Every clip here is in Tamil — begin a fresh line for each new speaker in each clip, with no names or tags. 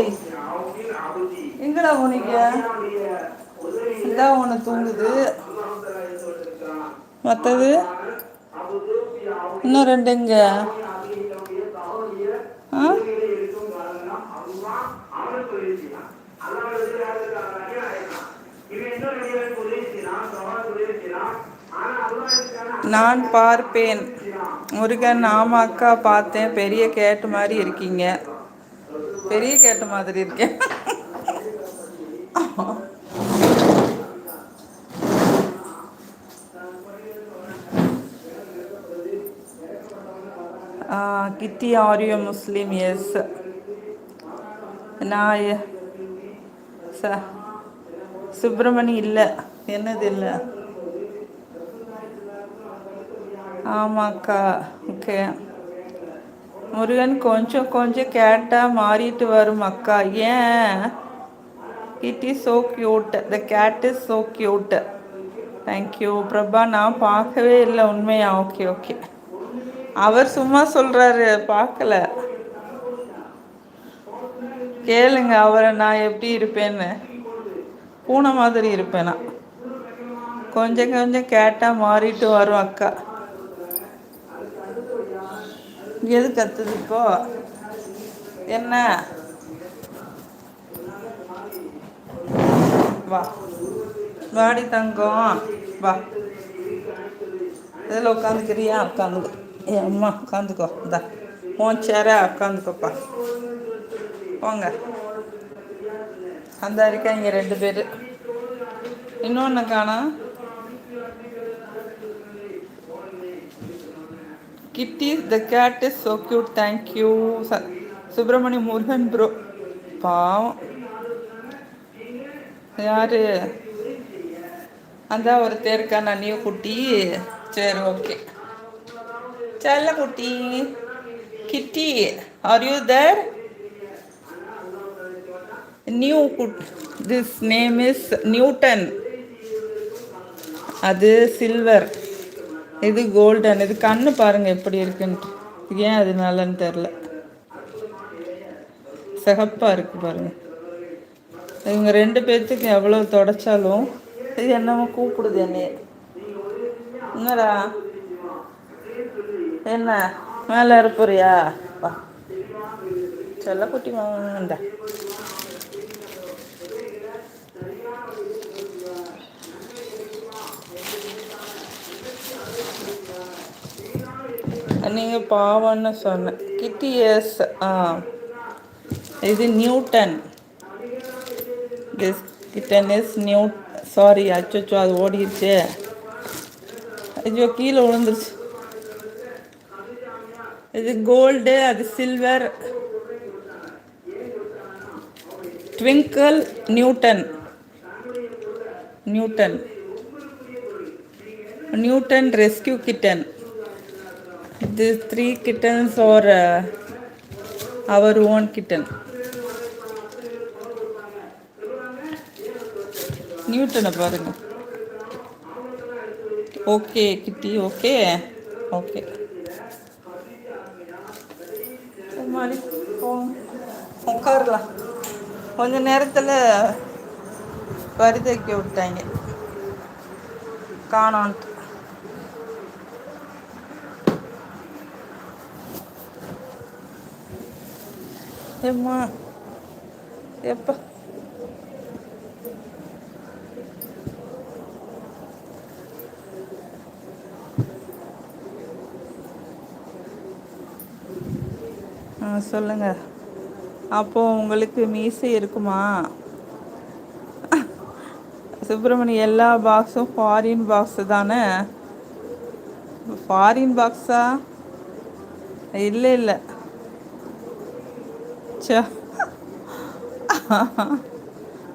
ஏய், எங்கடா போனீங்க? இதான் ஒன்று தூங்குது. மற்றது இன்னும் ரெண்டு எங்க? ஆ, நான் பார்ப்பேன். முருகன் ஆமாக்கா பார்த்தேன். பெரிய கேட்டு மாதிரி இருக்கீங்க. பெரிய கேட்டு மாதிரி இருக்கேன். கிட்டி ஆரியோ முஸ்லீம்? எஸ். நான் சுப்பிரமணி இல்லை. என்னது இல்லை? ஆமாக்கா. ஓகே. முருகன் கொஞ்சம் கொஞ்சம் கேட்டால் மாறிட்டு வரும் அக்கா. ஏன்? It is so cute. The cat is so cute. Thank you Prabha. நான் பார்க்கவே இல்லை உண்மையா? Okay okay. அவர் சும்மா சொல்கிறாரு, பார்க்கல. கேளுங்க அவரை, நான் எப்படி இருப்பேன்னு. பூனை மாதிரி இருப்பேனா? கொஞ்சம் கொஞ்சம் கேட்டால் மாறிட்டு வரும் அக்கா. எது கத்துது இப்போ? என்ன? வா வாடி தங்கம், வா. இதில் உட்காந்துக்கிறியா? உட்காந்துக்கோ. ஏ அம்மா உட்காந்துக்கோ. இந்தா உன் சேர உட்காந்துக்கோப்பா. போங்க. அந்த இருக்காங்க ரெண்டு பேர். இன்னொன்று காணா. Kitty the cat is so cute. Thank you Subramani Murugan bro. பாவம். யாரு? அந்த ஒருத்தர் இருக்கா நியூ குட்டி. சரி ஓகே. செல்ல குட்டி. Kitty are you there? New good. This name is Newton. அது சில்வர், இது கோல்டன். இது கண்ணு பாருங்க எப்படி இருக்குன்ட்டு. ஏன் அது நல்லன்னு தெரில. சிகப்பா இருக்கு பாருங்க. இவங்க ரெண்டு பேர்த்துக்கு எவ்வளோ தொடச்சாலும் இது என்னமோ கூப்பிடுது என்னைய. என்னடா? என்ன மேலே இருப்பறியா? வா சொல்ல குட்டி மாண்டா. நீங்கள் பாவன்னு சொன்னேன். கிட்டி எஸ். இது Newton. This kitten is new. Sorry, அச்சோ அது ஓடிடுச்சு. ஐயோ கீழே விழுந்துருச்சு. இது கோல்டு, அது silver. Twinkle Newton. Newton Newton rescue kitten. These 3 kittens are our own kitten. நியூட்டனை பாருங்க. ஓகே கிட்டி. Okay okay. மாதிரி உட்காரலாம். கொஞ்ச நேரத்தில் பரிதைக்க விட்டாங்க காணோன்ட்டு. ஏம்மா எப்போ? சொல்லுங்க. அப்போ உங்களுக்கு மீசை இருக்குமா? சுப்பிரமணி எல்லா பாக்ஸும் ஃபாரின் பாக்ஸு தானே? ஃபாரின் பாக்ஸா? இல்லை இல்லை.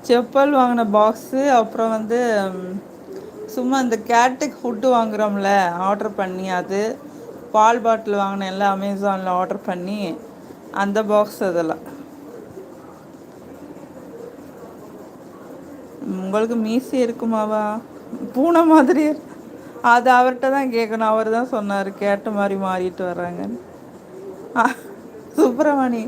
செப்பல் வாங்கின பாக்ஸு. அப்புறம் வந்து சும்மா இந்த கேட்டுக்கு ஃபுட்டு வாங்குகிறோம்ல ஆர்டர் பண்ணி, அது பால் பாட்டில் வாங்கினேன் எல்லாம் அமேசானில் ஆர்டர் பண்ணி, அந்த பாக்ஸ். அதெல்லாம் உங்களுக்கு மீசி இருக்குமாவா? பூனை மாதிரி. அது அவர்கிட்ட தான் கேட்கணும். அவர் தான் சொன்னார் கேட்ட மாதிரி மாறிட்டு வர்றாங்கன்னு. சுப்பிரமணி